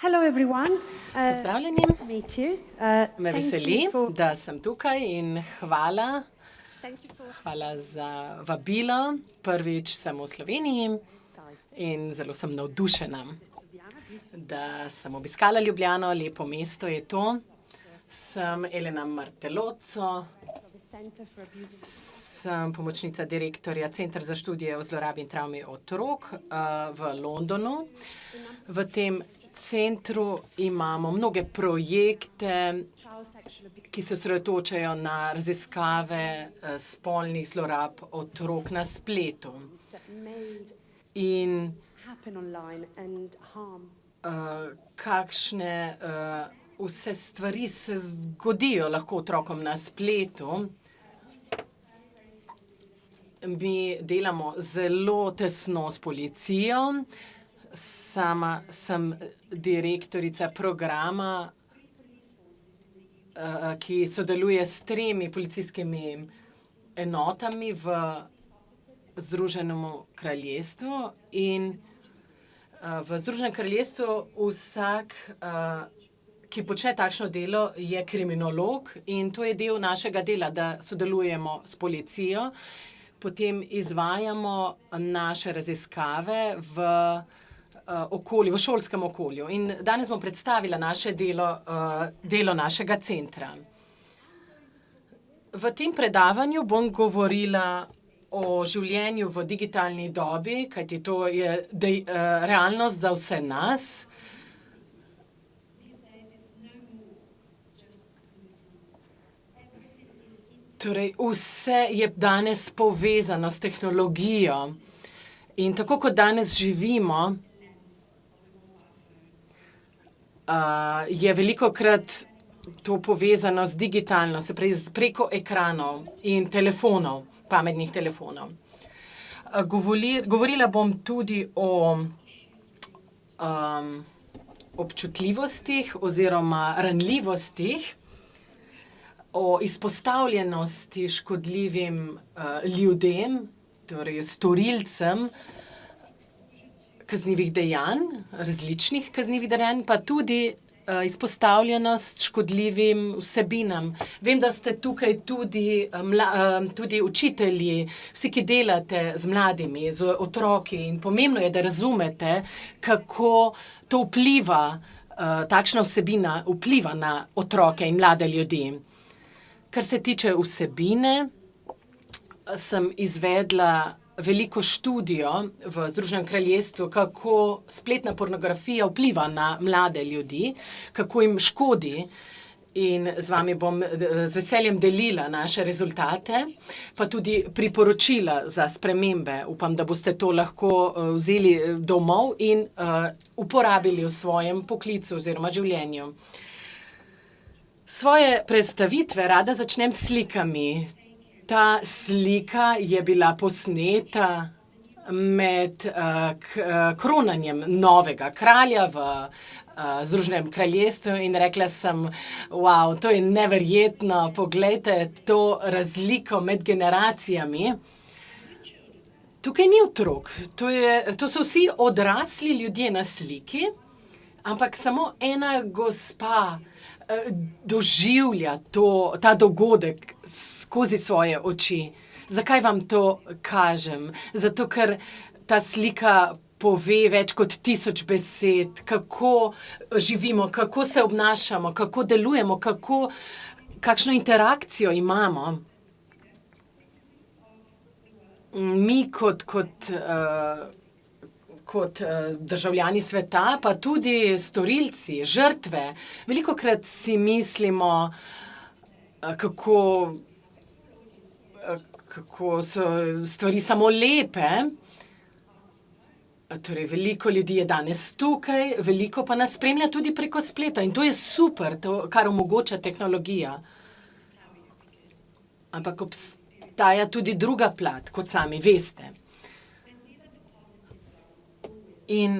Hello everyone. Pozdravljeni. Nice to meet you. Me Thank veseli, you for- da sem tukaj in hvala thank you for- za vabilo. Prvič sem v Sloveniji Sorry. in zelo sem navdušena, Ljubljana, beautiful. da sem obiskala Ljubljano, lepo mesto je to. Sem Elena Martelozzo, For the Center for Abuse and sem pomočnica direktorja Centra za študije o zlorabi in travmi otrok v Londonu. V tem centru imamo mnoge projekte, child sexual abuse ki se osredotočajo na raziskave spolnih zlorab otrok na spletu. that may In happen online and harm. kakšne vse stvari se zgodijo lahko otrokom na spletu. Mi delamo zelo tesno s policijo. Sama sem direktorica programa, ki sodeluje s 3 policijskimi enotami v Združenem kraljestvu. In v Združenem kraljestvu vsak, ki počne takšno delo, je kriminolog in to je del našega dela, da sodelujemo s policijo. Potem izvajamo naše raziskave v okolju, v šolskem okolju. In danes bom predstavila naše delo našega centra. V tem predavanju bom govorila o življenju v digitalni dobi, kajti to je realnost za vse nas. Torej, vse je danes povezano s tehnologijo. In tako kot danes živimo, je velikokrat to povezano z digitalno, se pravi preko ekranov in telefonov, pametnih telefonov. Govorila bom tudi o občutljivostih oziroma ranljivostih, o izpostavljenosti škodljivim ljudem, torej storilcem kaznivih dejanj, različnih kaznivih dejanj, pa tudi izpostavljenost škodljivim vsebinam. Vem, da ste tukaj tudi učitelji, vsi, ki delate z mladimi, z otroki, in pomembno je, da razumete, kako to vpliva, takšna vsebina vpliva na otroke in mlade ljudi. Kar se tiče vsebine, sem izvedla veliko študijo v Združenem kraljestvu, kako spletna pornografija vpliva na mlade ljudi, kako jim škodi, in z vami bom z veseljem delila naše rezultate, pa tudi priporočila za spremembe. Upam, da boste to lahko vzeli domov in uporabili v svojem poklicu oziroma življenju. Svoje predstavitve rada začnem s slikami. Ta slika je bila posneta med kronanjem novega kralja v Združenem kraljestvu in rekla sem, wow, to je neverjetno, poglejte to razliko med generacijami. Tukaj ni otrok, to so vsi odrasli ljudje na sliki, ampak samo ena gospa doživlja ta dogodek skozi svoje oči. Zakaj vam to kažem? Zato, ker ta slika pove več kot 1000 besed, kako živimo, kako se obnašamo, kako delujemo, kakšno interakcijo imamo. Mi kot državljani sveta, pa tudi storilci, žrtve, velikokrat si mislimo, kako so stvari samo lepe. Torej, veliko ljudi je danes tukaj, veliko pa nas spremlja tudi preko spleta in to je super, to, kar omogoča tehnologija. Ampak obstaja tudi druga plat, kot sami veste. In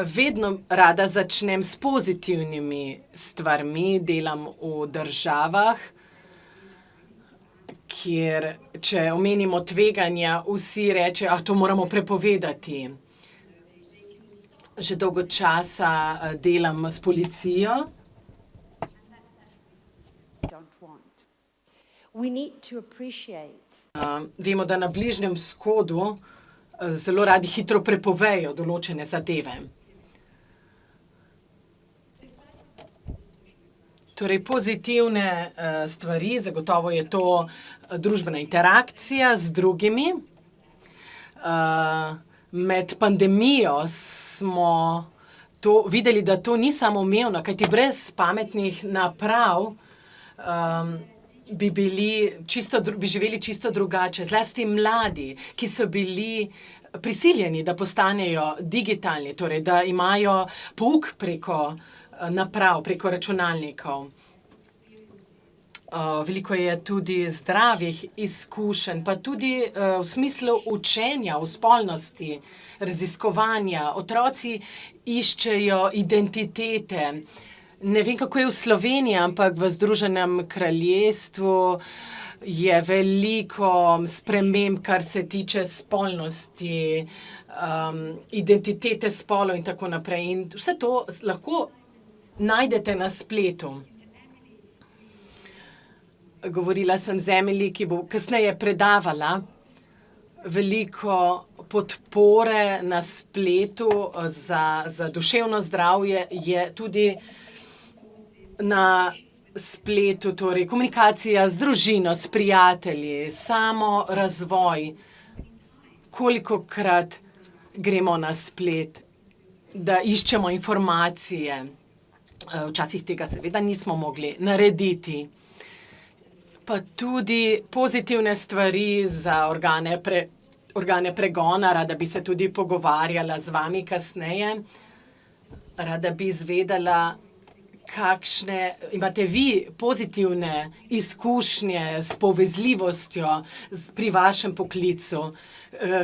vedno rada začnem s pozitivnimi stvarmi, delam v državah, kjer, če omenimo tveganja, vsi rečejo, to moramo prepovedati. Že dolgo časa delam s policijo. don't want. We need to appreciate Vemo, da na Bližnjem vzhodu zelo radi hitro prepovejo določene zadeve. Torej, pozitivne stvari, zagotovo je to družbena interakcija z drugimi. Med pandemijo smo to videli, da to ni samoumevno, kajti brez pametnih naprav bi živeli čisto drugače. Zlasti mladi, ki so bili prisiljeni, da postanejo digitalni, torej da imajo pouk preko naprav, preko računalnikov. Veliko je tudi zdravih izkušenj, pa tudi v smislu učenja o spolnosti, raziskovanja. Otroci iščejo identitete. Ne vem, kako je v Sloveniji, ampak v Združenem kraljestvu je veliko sprememb, kar se tiče spolnosti, identitete spolov in tako naprej. In vse to lahko najdete na spletu. Govorila sem z Emily, ki bo kasneje predavala. Veliko podpore na spletu za duševno zdravje je tudi na spletu, torej komunikacija z družino, s prijatelji, samo razvoj. Kolikokrat gremo na splet, da iščemo informacije. Včasih tega seveda nismo mogli narediti. Pa tudi pozitivne stvari za organe pregona. Rada bi se tudi pogovarjala z vami kasneje. Rada bi izvedela, kakšne imate vi pozitivne izkušnje s povezljivostjo pri vašem poklicu.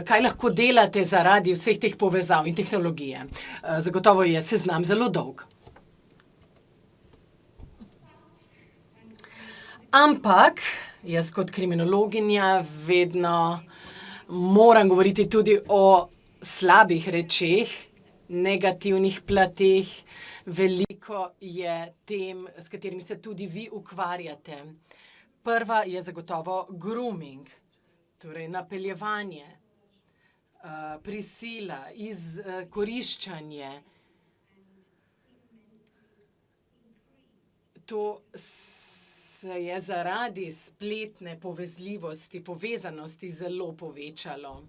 Kaj lahko delate zaradi vseh teh povezav in tehnologije? Zagotovo je seznam zelo dolg. Ampak jaz kot kriminologinja vedno moram govoriti tudi o slabih rečeh, negativnih plateh. Veliko je tem, s katerimi se tudi vi ukvarjate. Prva je zagotovo grooming, torej napeljevanje, prisila, izkoriščanje. To se je zaradi spletne povezljivosti, povezanosti zelo povečalo.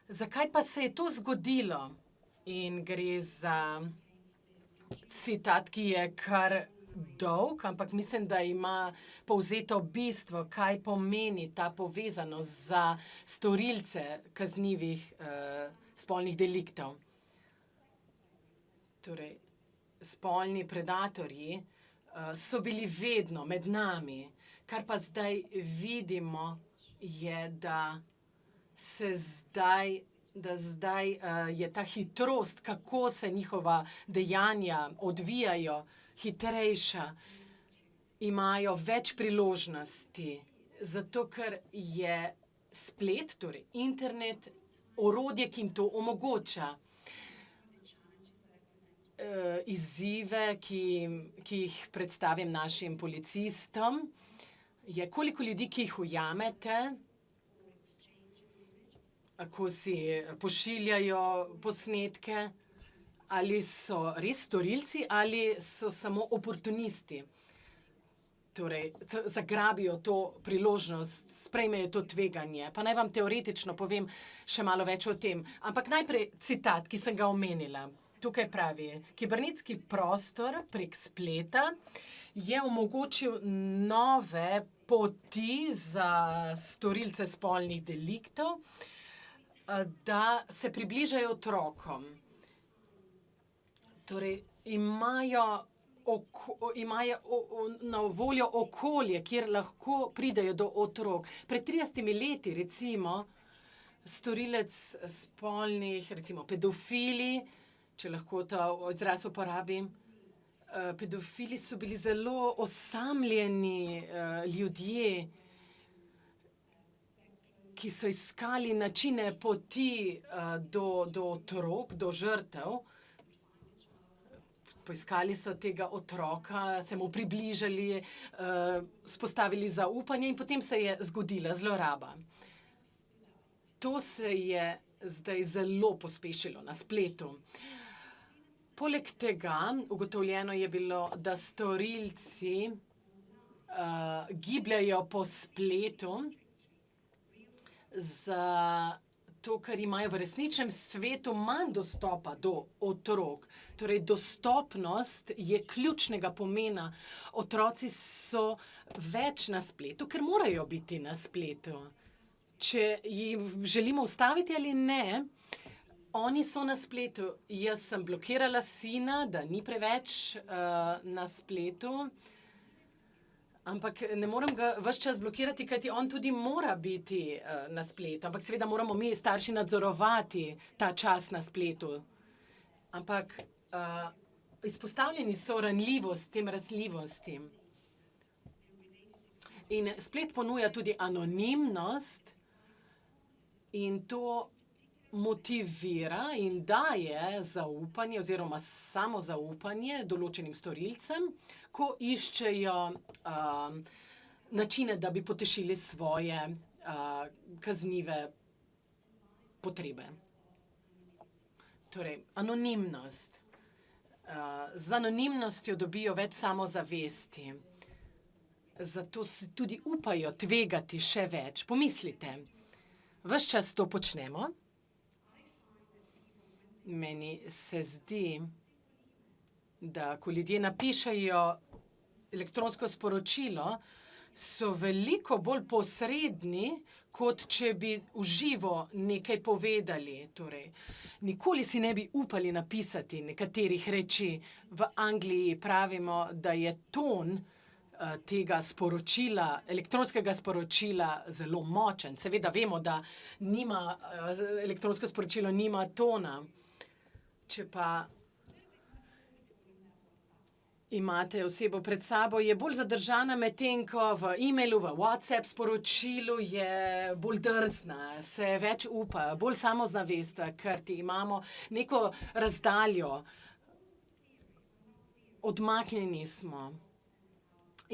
Zakaj pa se je to zgodilo? In gre za citat, ki je kar dolg, ampak mislim, da ima povzeto bistvo, kaj pomeni ta povezanost za storilce kaznivih spolnih deliktov. Torej, spolni predatorji so bili vedno med nami. Kar pa zdaj vidimo, je, da je ta hitrost, kako se njihova dejanja odvijajo, hitrejša, imajo več priložnosti, zato ker je splet, torej internet, orodje, ki jim to omogoča. Izzive, ki jih predstavim našim policistom, je koliko ljudi, ki jih ujamete, ko si pošiljajo posnetke, ali so res storilci ali so samo oportunisti. Torej, zagrabijo to priložnost, sprejmejo to tveganje. Pa naj vam teoretično povem še malo več o tem. Ampak najprej citat, ki sem ga omenila. Tukaj pravi, kibernetski prostor prek spleta je omogočil nove poti za storilce spolnih deliktov, da se približajo otrokom. Torej, imajo na voljo okolje, kjer lahko pridejo do otrok. Pred 30 leti, recimo, storilec spolnih, recimo pedofili, če lahko ta izraz uporabim, pedofili so bili zelo osamljeni ljudje, ki so iskali načine poti do otrok, do žrtev, Poiskali so tega otroka, se mu približali, spostavili zaupanje in potem se je zgodila zloraba. To se je zdaj zelo pospešilo na spletu. Poleg tega ugotovljeno je bilo, da storilci gibljajo po spletu zato, ker imajo v resničnem svetu manj dostopa do otrok. Torej, dostopnost je ključnega pomena. Otroci so več na spletu, ker morajo biti na spletu. Če jih želimo ustaviti ali ne, oni so na spletu. Jaz sem blokirala sina, da ni preveč na spletu, ampak ne morem ga ves čas blokirati, kajti on tudi mora biti na spletu. Ampak seveda moramo mi, starši, nadzorovati ta čas na spletu. Ampak izpostavljeni so tem ranljivostim. In splet ponuja tudi anonimnost in to motivira in daje zaupanje oziroma samozaupanje določenim storilcem, ko iščejo načine, da bi potešili svoje kaznive potrebe. Torej, anonimnost. Z anonimnostjo dobijo več samozavesti. Zato si tudi upajo tvegati še več. Pomislite, ves čas to počnemo. Meni se zdi, da ko ljudje napišejo elektronsko sporočilo, so veliko bolj posredni, kot če bi v živo nekaj povedali. Torej, nikoli si ne bi upali napisati nekaterih reči. V Angliji pravimo, da je ton tega sporočila, elektronskega sporočila zelo močen. Seveda vemo, da elektronsko sporočilo nima tona. Če pa imate osebo pred sabo, je bolj zadržana, medtem ko v e-mailu, v WhatsApp sporočilu je bolj drzna, se več upa, bolj samozavestna, ker ti imamo neko razdaljo, odmaknjeni smo.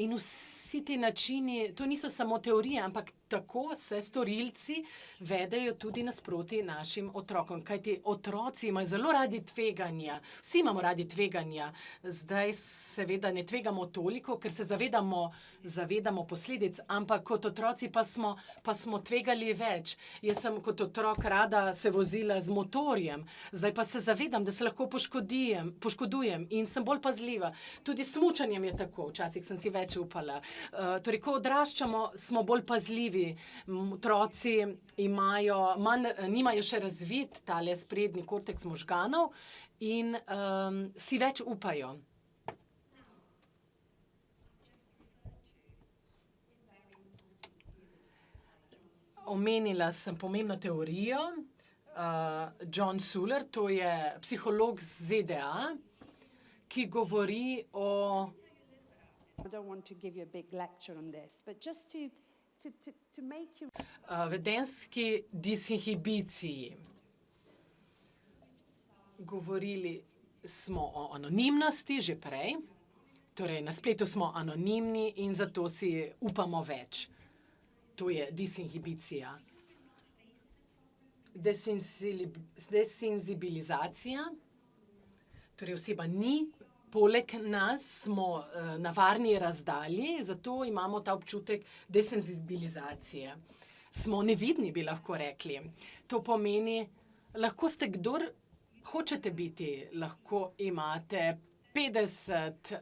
In vsi ti načini, to niso samo teorije, ampak tako se storilci vedejo tudi nasproti našim otrokom. Kajti otroci imajo zelo radi tveganja, vsi imamo radi tveganja. Zdaj seveda ne tvegamo toliko, ker se zavedamo posledic, ampak kot otroci pa smo tvegali več. Jaz sem kot otrok rada se vozila z motorjem, zdaj pa se zavedam, da se lahko poškodujem in sem bolj pazljiva. Tudi s smučanjem je tako, včasih sem si več upala. Torej, ko odraščamo, smo bolj pazljivi. Otroci nimajo še razvit tale sprednji korteks možganov in si več upajo. Omenila sem pomembno teorijo. John Suler, to je psiholog z ZDA, ki govori o I don't want to give you a big lecture on this, but just to make you vedenjski disinhibiciji. Govorili smo o anonimnosti že prej, torej na spletu smo anonimni in zato si upamo več. To je disinhibicija. Desenzibilizacija, torej oseba ni poleg nas, smo na varni razdalji, zato imamo ta občutek desenzibilizacije. Smo nevidni, bi lahko rekli. To pomeni, lahko ste kdor hočete biti, lahko imate 50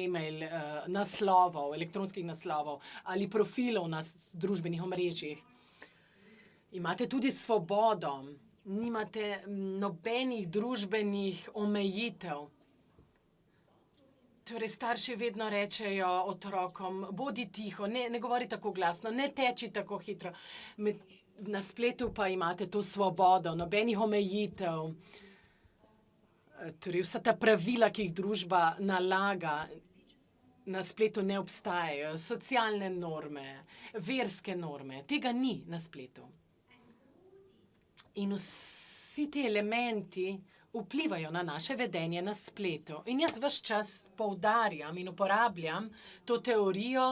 e-mail naslovov, elektronskih naslovov ali profilov na družbenih omrežjih. Imate tudi svobodo, nimate nobenih družbenih omejitev. Torej, starši vedno rečejo otrokom, bodi tiho, ne govori tako glasno, ne teči tako hitro. Na spletu pa imate to svobodo, nobenih omejitev. Torej, vsa ta pravila, ki jih družba nalaga, na spletu ne obstajajo. Socialne norme, verske norme, tega ni na spletu. In vsi ti elementi vplivajo na naše vedenje na spletu. In jaz ves čas poudarjam in uporabljam to teorijo,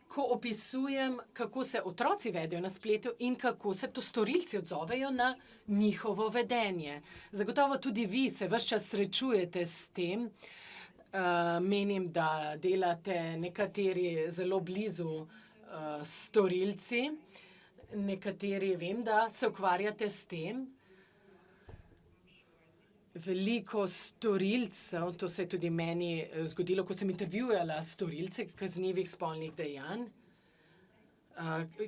ko opisujem, kako se otroci vedejo na spletu in kako se to storilci odzovejo na njihovo vedenje. Zagotovo tudi vi se ves čas srečujete s tem. Menim, da delate nekateri zelo blizu storilci, nekateri vem, da se ukvarjate s tem. Veliko storilcev, to se je tudi meni zgodilo, ko sem intervjujala storilce kaznivih spolnih dejanj,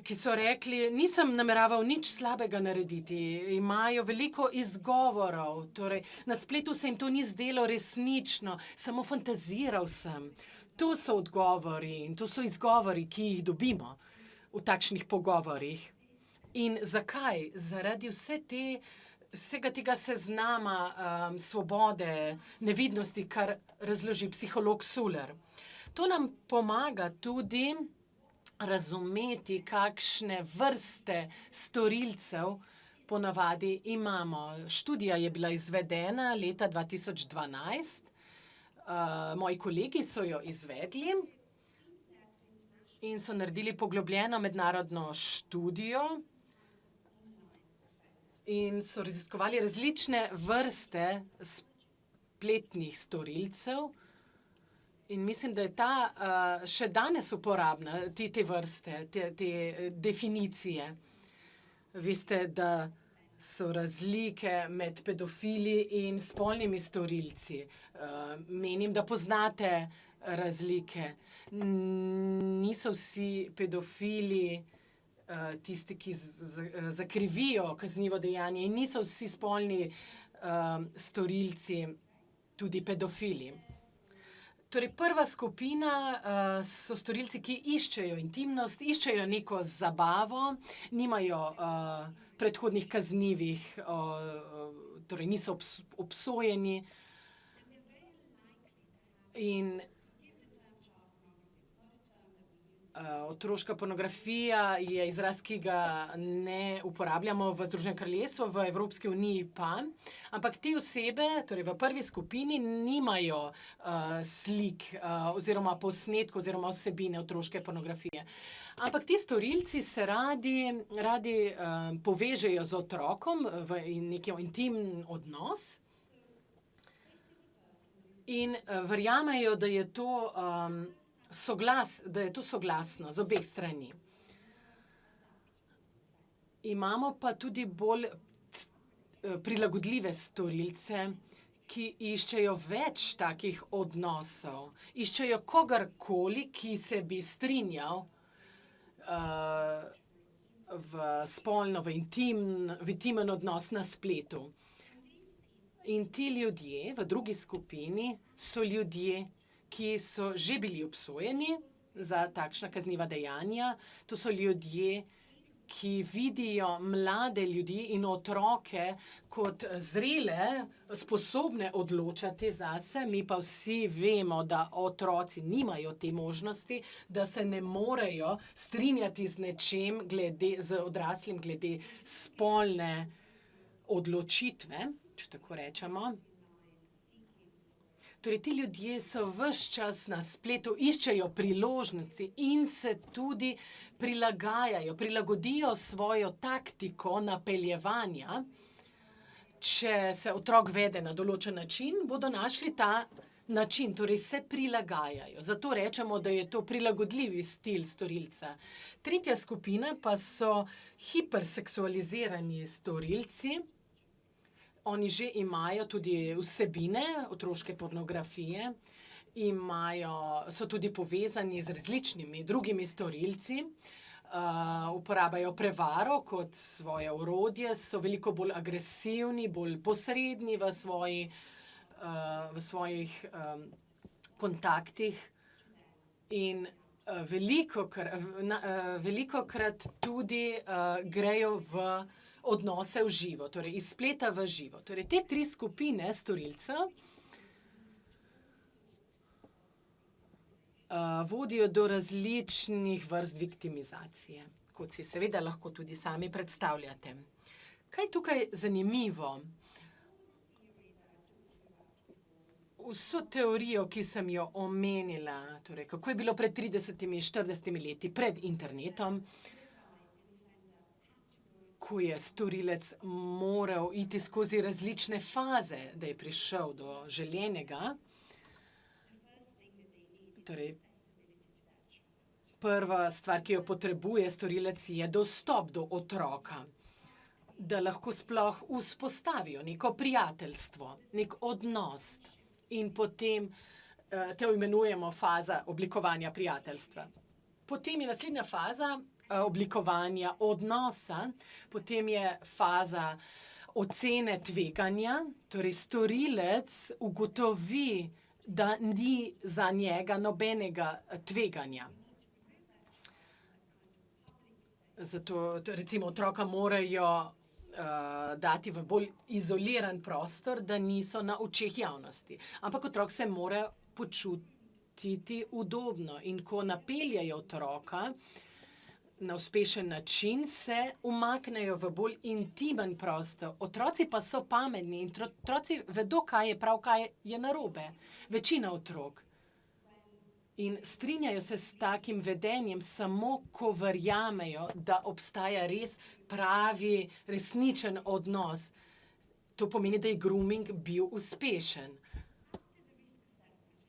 ki so rekli, nisem nameraval nič slabega narediti, imajo veliko izgovorov, torej na spletu se jim to ni zdelo resnično, samo fantaziral sem. To so odgovori in to so izgovori, ki jih dobimo v takšnih pogovorih. In zakaj? Zaradi vsega tega seznama svobode, nevidnosti, kar razloži psiholog Suler. To nam pomaga tudi razumeti, kakšne vrste storilcev ponavadi imamo. Študija je bila izvedena leta 2012. Moji kolegi so jo izvedli in so naredili poglobljeno mednarodno študijo in so raziskovali različne vrste spletnih storilcev. In mislim, da je ta še danes uporabna, te vrste, te definicije. Veste, da so razlike med pedofili in spolnimi storilci. Menim, da poznate razlike. Niso vsi pedofili tisti, ki zakrivijo kaznivo dejanje, in niso vsi spolni storilci tudi pedofili. Torej, prva skupina so storilci, ki iščejo intimnost, iščejo neko zabavo, nimajo predhodnih kaznivih, torej niso obsojeni. In otroška pornografija je izraz, ki ga ne uporabljamo v Združenem kraljestvu, v Evropski uniji pa, ampak te osebe, torej v prvi skupini, nimajo slik oziroma posnetkov oziroma vsebine otroške pornografije. Ampak ti storilci se radi povežejo z otrokom v neki intimen odnos in verjamejo, da je to soglasno z obeh strani. Imamo pa tudi bolj prilagodljive storilce, ki iščejo več takih odnosov. Iščejo kogarkoli, ki se bi strinjal v intimen odnos na spletu. In ti ljudje v drugi skupini so ljudje, ki so že bili obsojeni za takšna kazniva dejanja. To so ljudje, ki vidijo mlade ljudi in otroke kot zrele, sposobne odločati zase. Mi pa vsi vemo, da otroci nimajo te možnosti, da se ne morejo strinjati z nečem, z odraslim glede spolne odločitve, če tako rečemo. Torej, ti ljudje so ves čas na spletu, iščejo priložnosti in se tudi prilagajajo, prilagodijo svojo taktiko napeljevanja. Če se otrok vede na določen način, bodo našli ta način, torej se prilagajajo. Zato rečemo, da je to prilagodljivi stil storilca. Tretja skupina pa so hiperseksualizirani storilci. Oni že imajo tudi vsebine otroške pornografije, so tudi povezani z različnimi drugimi storilci, uporabljajo prevaro kot svoje orodje, so veliko bolj agresivni, bolj posredni v svojih kontaktih in velikokrat tudi grejo v odnose v živo, torej iz spleta v živo. Torej, te tri skupine storilcev vodijo do različnih vrst viktimizacije, kot si seveda lahko tudi sami predstavljate. Kaj je tukaj zanimivo? vso teorijo, ki sem jo omenila, torej kako je bilo pred 30-40 leti pred internetom, ko je storilec moral iti skozi različne faze, da je prišel do želenega. Torej, prva stvar, ki jo potrebuje storilec, je dostop do otroka, da lahko sploh vzpostavijo neko prijateljstvo, nek odnos. In potem to imenujemo faza oblikovanja prijateljstva. Potem je naslednja faza oblikovanja odnosa, potem je faza ocene tveganja, torej storilec ugotovi, da ni za njega nobenega tveganja. Zato recimo otroka morajo dati v bolj izoliran prostor, da niso na očeh javnosti. Ampak otrok se mora počutiti udobno in ko napeljejo otroka na uspešen način, se umaknejo v bolj intimen prostor. Otroci pa so pametni in otroci vedo, kaj je prav, kaj je narobe. Večina otrok. In strinjajo se s takim vedenjem samo, ko verjamejo, da obstaja res pravi, resničen odnos. To pomeni, da je grooming bil uspešen.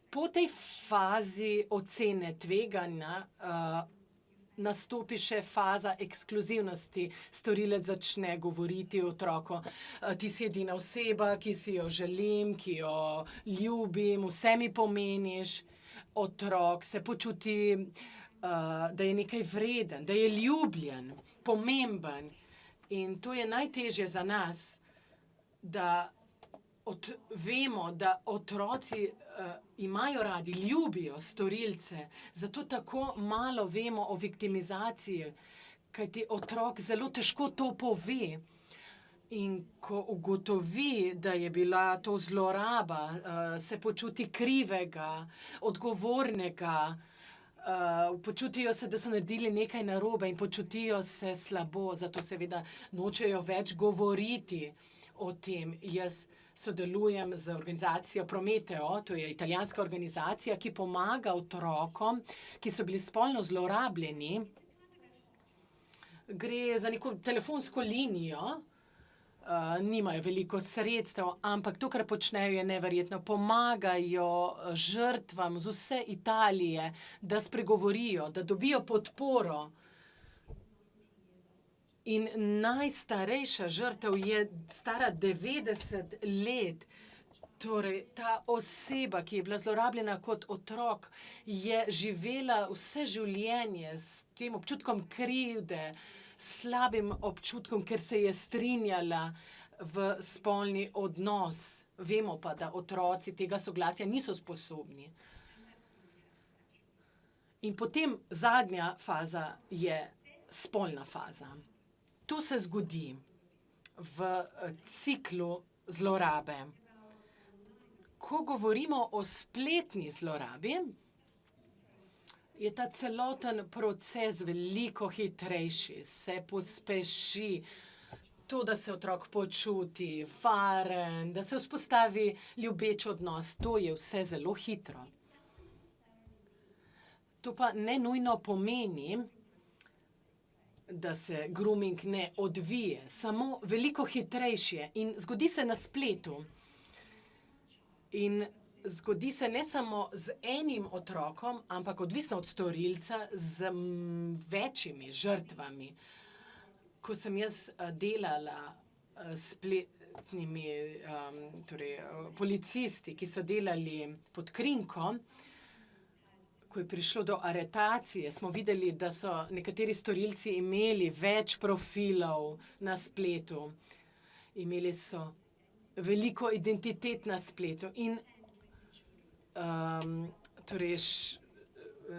Po tej fazi ocene tveganja nastopi še faza ekskluzivnosti. Storilec začne govoriti otroku, ti si edina oseba, ki si jo želim, ki jo ljubim, vse mi pomeniš. Otrok se počuti, da je nekaj vreden, da je ljubljen, pomemben. In to je najtežje za nas, da vemo, da otroci imajo radi, ljubijo storilce, zato tako malo vemo o viktimizaciji, kajti otrok zelo težko to pove. In ko ugotovi, da je bila to zloraba, se počuti krivega, odgovornega, počutijo se, da so naredili nekaj narobe in počutijo se slabo, zato seveda nočejo več govoriti o tem. Jaz sodelujem z organizacijo Prometeo, to je italijanska organizacija, ki pomaga otrokom, ki so bili spolno zlorabljeni. Gre za neko telefonsko linijo, nimajo veliko sredstev, ampak to, kar počnejo, je neverjetno. Pomagajo žrtvam z vse Italije, da spregovorijo, da dobijo podporo. In najstarejša žrtev je stara 90 let. Torej, ta oseba, ki je bila zlorabljena kot otrok, je živela vse življenje s tem občutkom krivde, slabim občutkom, ker se je strinjala v spolni odnos. Vemo pa, da otroci tega soglasja niso sposobni. In potem zadnja faza je spolna faza. To se zgodi v ciklu zlorabe. Ko govorimo o spletni zlorabi, je ta celoten proces veliko hitrejši, se pospeši to, da se otrok počuti varen, da se vzpostavi ljubeč odnos. To je vse zelo hitro. To pa ne nujno pomeni, da se grooming ne odvije, samo veliko hitrejši je in zgodi se na spletu. In zgodi se ne samo z enim otrokom, ampak odvisno od storilca, z večjimi žrtvami. Ko sem jaz delala s spletnimi policisti, ki so delali pod krinko, ko je prišlo do aretacije, smo videli, da so nekateri storilci imeli več profilov na spletu. Imeli so veliko identitet na spletu in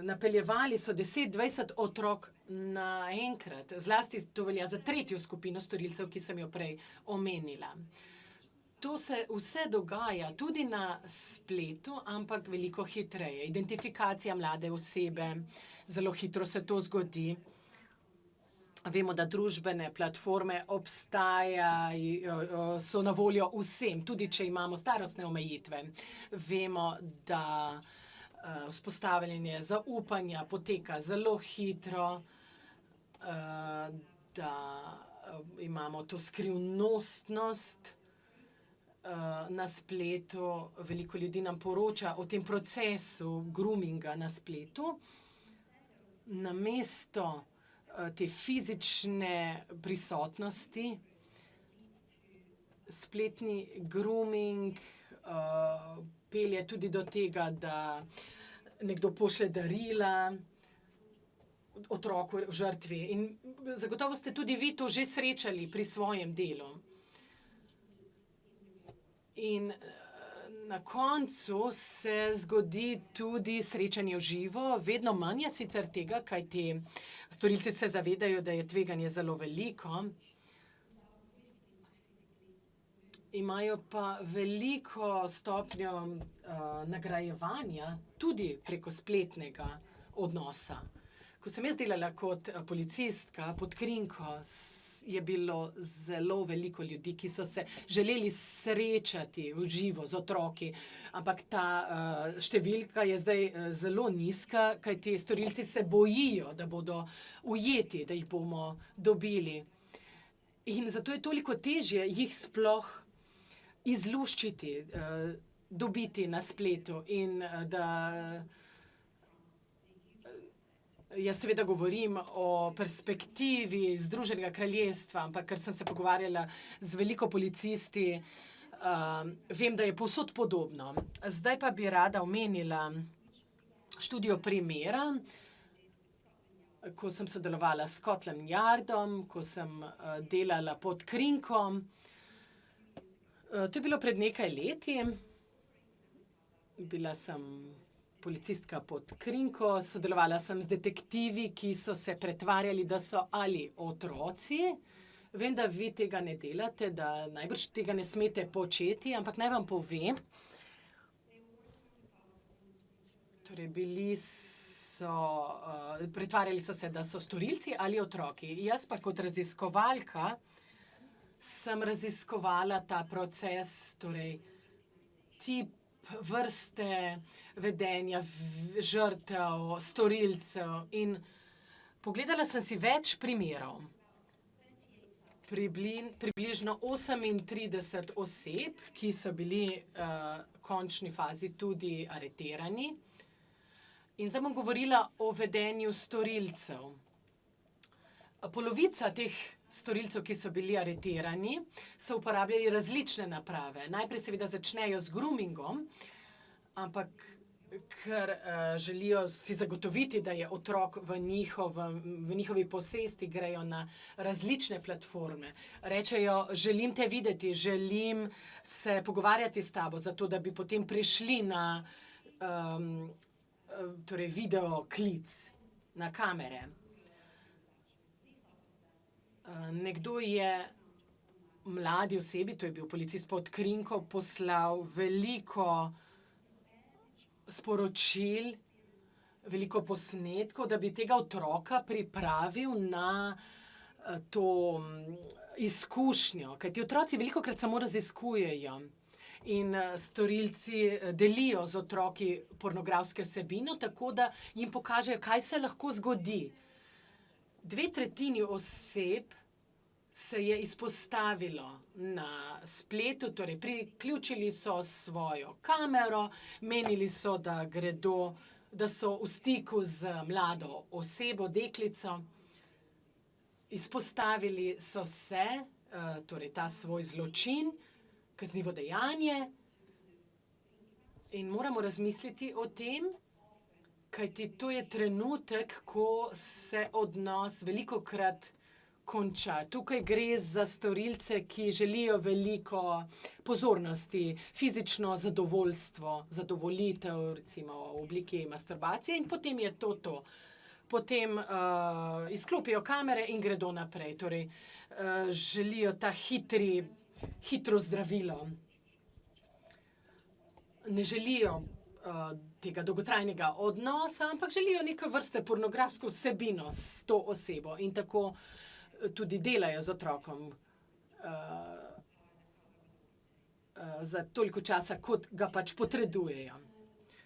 napeljevali so 10-20 otrok naenkrat. Zlasti to velja za tretjo skupino storilcev, ki sem jo prej omenila. To se vse dogaja tudi na spletu, ampak veliko hitreje. Identifikacija mlade osebe, zelo hitro se to zgodi. Vemo, da družbene platforme obstajajo, so na voljo vsem, tudi če imamo starostne omejitve. Vemo, da vzpostavljanje zaupanja poteka zelo hitro, da imamo to skrivnostnost na spletu. Veliko ljudi nam poroča o tem procesu groominga na spletu. Namesto te fizične prisotnosti, spletni grooming pelje tudi do tega, da nekdo pošlje darila otroku, žrtvi. In zagotovo ste tudi vi to že srečali pri svojem delu. In na koncu se zgodi tudi srečanje v živo, vedno manj je sicer tega, kajti storilci se zavedajo, da je tveganje zelo veliko. Imajo pa veliko stopnjo nagrajevanja tudi preko spletnega odnosa. Ko sem jaz delala kot policistka pod krinko, je bilo zelo veliko ljudi, ki so se želeli srečati v živo z otroki, ampak ta številka je zdaj zelo nizka, kajti storilci se bojijo, da bodo ujeti, da jih bomo dobili. In zato je toliko težje jih sploh izluščiti, dobiti na spletu in da jaz seveda govorim o perspektivi Združenega kraljestva, ampak ker sem se pogovarjala z veliko policisti, vem, da je povsod podobno. Zdaj pa bi rada omenila študijo primera, ko sem sodelovala s Scotland Yardom, ko sem delala pod krinkom. To je bilo pred nekaj leti. Bila sem policistka pod krinko, sodelovala sem z detektivi, ki so se pretvarjali, da so ali otroci. Vem, da vi tega ne delate, da najbrž tega ne smete početi, ampak naj vam povem. Torej, pretvarjali so se, da so storilci ali otroki. Jaz pa kot raziskovalka sem raziskovala ta proces, torej tip, vrste vedenja žrtev, storilcev in pogledala sem si več primerov. Približno 38 oseb, ki so bili v končni fazi tudi aretirani. In zdaj bom govorila o vedenju storilcev. Polovica teh storilcev, ki so bili aretirani, so uporabljali različne naprave. Najprej seveda začnejo z groomingom, ampak ker želijo si zagotoviti, da je otrok v njihovi posesti, grejo na različne platforme. Rečejo, želim te videti, želim se pogovarjati s tabo, zato da bi potem prišli na torej video klic, na kamere. Nekdo je mladi osebi, to je bil policist pod krinko, poslal veliko sporočil, veliko posnetkov, da bi tega otroka pripravil na to izkušnjo. Kajti otroci velikokrat samo raziskujejo in storilci delijo z otroki pornografske vsebine, tako da jim pokažejo, kaj se lahko zgodi. 2/3 oseb se je izpostavilo na spletu, torej priključili so svojo kamero, menili so, da so v stiku z mlado osebo, deklico. Izpostavili so se, torej ta svoj zločin, kaznivo dejanje in moramo razmisliti o tem, kajti to je trenutek, ko se odnos velikokrat konča. Tukaj gre za storilce, ki želijo veliko pozornosti, fizično zadovoljstvo, zadovoljitev, recimo v obliki masturbacije in potem je to. Potem izklopijo kamere in gredo naprej. Torej, želijo ta hitro zdravilo. Ne želijo tega dolgotrajnega odnosa, ampak želijo neke vrste pornografsko vsebino s to osebo in tako tudi delajo z otrokom za toliko časa, kot ga pač potrebujejo.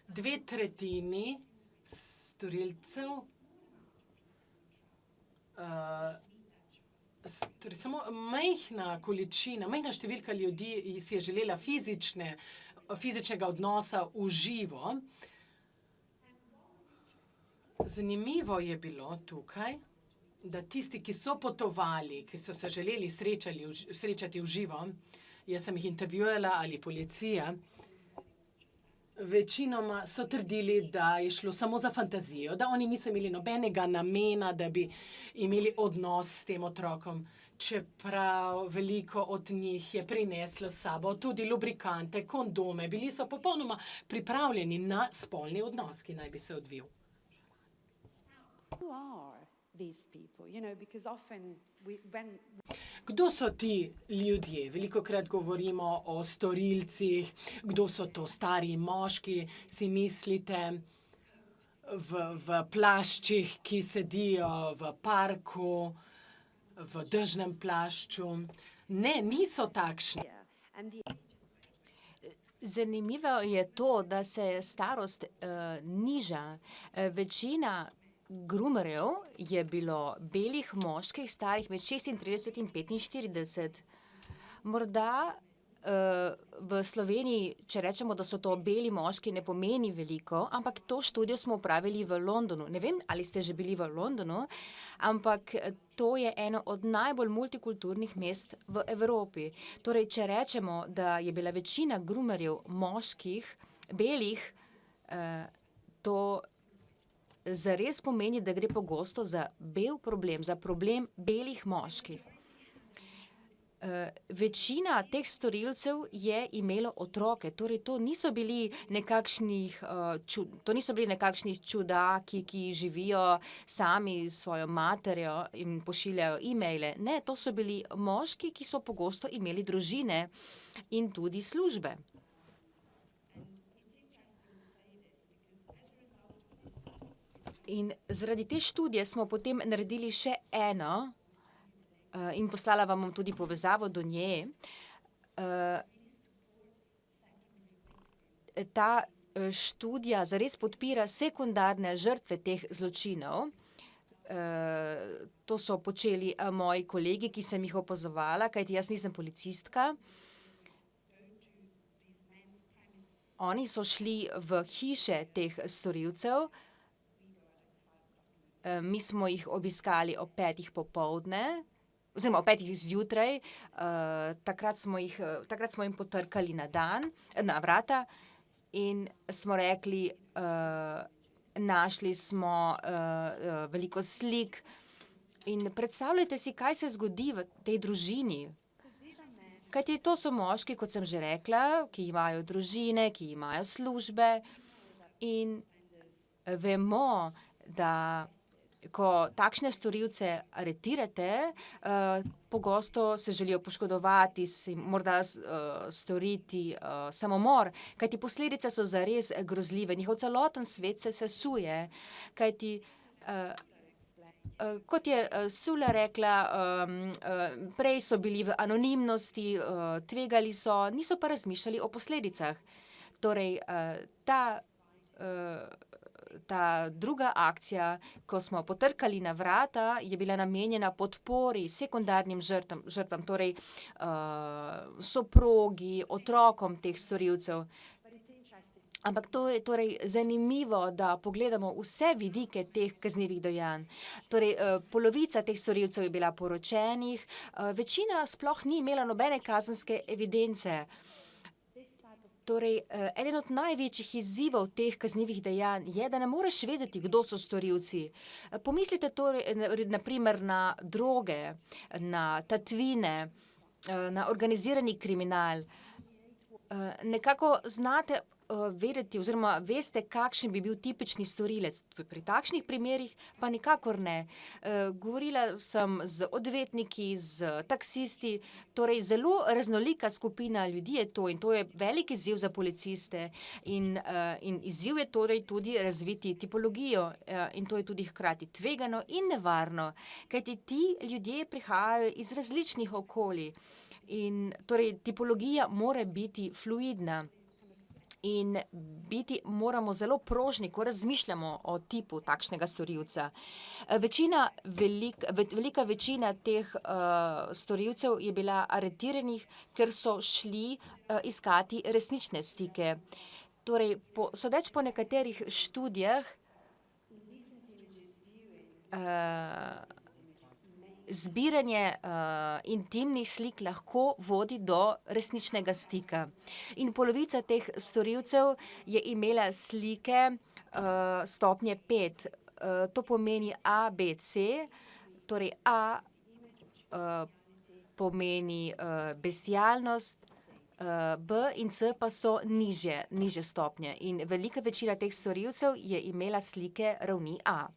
2/3 storilcev, torej samo majhna količina, majhna številka ljudi si je želela fizičnega odnosa v živo. Zanimivo je bilo tukaj, da tisti, ki so potovali, ki so se želeli srečati v živo, jaz sem jih intervjuvala ali policija, večinoma so trdili, da je šlo samo za fantazijo, da oni niso imeli nobenega namena, da bi imeli odnos s tem otrokom, čeprav veliko od njih je prineslo s sabo tudi lubrikante, kondome, bili so popolnoma pripravljeni na spolni odnos, ki naj bi se odvil. Who are these people? You know, because often when Kdo so ti ljudje? Velikokrat govorimo o storilcih. Kdo so to stari moški, si mislite, v plaščih, ki sedijo v parku, v dežnem plašču? Ne, niso takšni. and the Zanimivo je to, da se starost niža. Večina groomerjev je bilo belih moških, starih med 36 in 45. Morda v Sloveniji, če rečemo, da so to beli moški, ne pomeni veliko, ampak to študijo smo opravili v Londonu. Ne vem, ali ste že bili v Londonu, ampak to je eno od najbolj multikulturnih mest v Evropi. Torej, če rečemo, da je bila večina groomerjev moških, belih, to zares pomeni, da gre pogosto za bel problem, za problem belih moških. Večina teh storilcev je imelo otroke, torej to niso bili nekakšni čudaki, ki živijo sami s svojo materjo in pošiljajo e-maile. Ne, to so bili moški, ki so pogosto imeli družine in tudi službe. In zaradi te študije smo potem naredili še eno, in poslala vam bom tudi povezavo do nje. Ta študija zares podpira sekundarne žrtve teh zločinov. To so počeli moji kolegi, ki sem jih opazovala, kajti jaz nisem policistka. Oni so šli v hiše teh storilcev. Mi smo jih obiskali ob 5. popoldne, oziroma ob 5. zjutraj. Takrat smo jim potrkali na vrata in smo rekli, našli smo veliko slik. In predstavljajte si, kaj se zgodi v tej družini. Kajti to so moški, kot sem že rekla, ki imajo družine, ki imajo službe. In vemo, da ko takšne storilce aretirate, pogosto se želijo poškodovati, morda storiti samomor, kajti posledice so zares grozljive. Njihov celoten svet se sesuje, kajti kot je Sula rekla, prej so bili v anonimnosti, tvegali so, niso pa razmišljali o posledicah. Torej, ta druga akcija, ko smo potrkali na vrata, je bila namenjena podpori sekundarnim žrtvam, torej soprogi, otrokom teh storilcev. Ampak to je torej zanimivo, da pogledamo vse vidike teh kaznivih dejanj. Torej, polovica teh storilcev je bila poročenih, večina sploh ni imela nobene kazenske evidence. Torej, eden od največjih izzivov teh kaznivih dejanj je, da ne moreš vedeti, kdo so storilci. Pomislite torej, na primer na droge, na tatvine, na organizirani kriminal. Nekako znate vedeti oziroma veste, kakšen bi bil tipični storilec. Pri takšnih primerih pa nikakor ne. Govorila sem z odvetniki, z taksisti, torej zelo raznolika skupina ljudi je to in to je velik izziv za policiste in izziv je torej tudi razviti tipologijo in to je tudi hkrati tvegano in nevarno, kajti ti ljudje prihajajo iz različnih okolij in torej tipologija mora biti fluidna. In biti moramo zelo prožni, ko razmišljamo o tipu takšnega storilca. Velika večina teh storilcev je bila aretiranih, ker so šli iskati resnične stike. Torej, sodeč po nekaterih študijah, zbiranje intimnih slik lahko vodi do resničnega stika. In polovica teh storilcev je imela slike stopnje 5. To pomeni A, B, C. Torej A pomeni bestialnost, B in C pa so nižje stopnje. In velika večina teh storilcev je imela slike ravni A.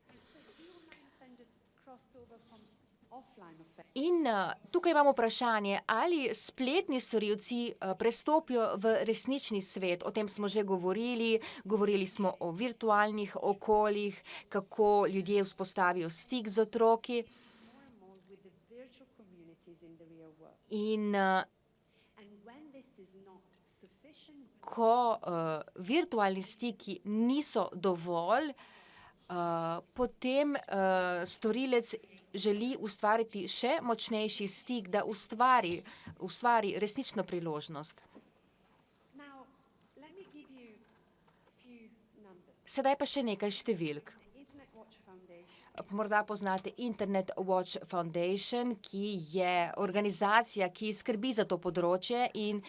In tukaj imamo vprašanje, ali spletni storilci prestopijo v resnični svet. O tem smo že govorili smo o virtualnih okoljih, kako ljudje vzpostavijo stik z otroki. In ko virtualni stiki niso dovolj, potem storilec želi ustvariti še močnejši stik, da ustvari resnično priložnost. Sedaj pa še nekaj številk. Morda poznate Internet Watch Foundation, ki je organizacija, ki skrbi za to področje in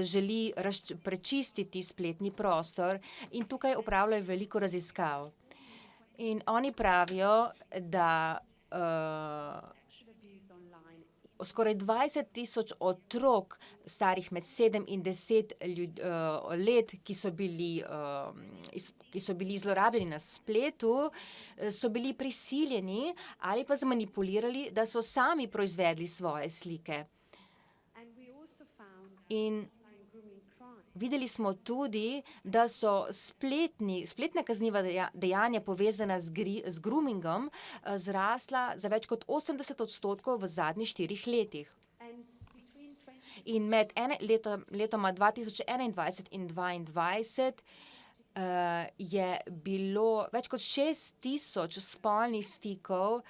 želi prečistiti spletni prostor in tukaj opravljajo veliko raziskav. In oni pravijo, da skoraj 20,000 otrok, starih med 7 in 10 let, ki so bili zlorabljeni na spletu, so bili prisiljeni ali pa zmanipulirali, da so sami proizvedli svoje slike. In videli smo tudi, da so spletna kazniva dejanja povezana z groomingom zrasla za več kot 80% v zadnjih 4 letih. In med letoma 2021 in 2022 je bilo več kot 6,000 spolnih stikov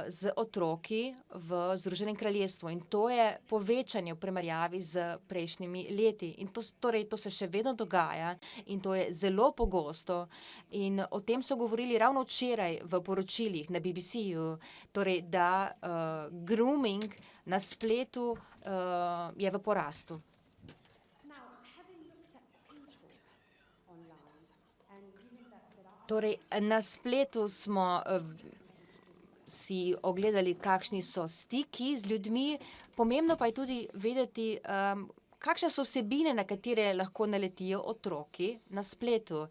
z otroki v Združenem kraljestvu. In to je povečanje v primerjavi z prejšnjimi leti. In to se še vedno dogaja in to je zelo pogosto. In o tem so govorili ravno včeraj v poročilih na BBC-ju, torej da grooming na spletu je v porastu. Torej, na spletu smo si ogledali, kakšni so stiki z ljudmi, pomembno pa je tudi vedeti, kakšne so vsebine, na katere lahko naletijo otroki na spletu.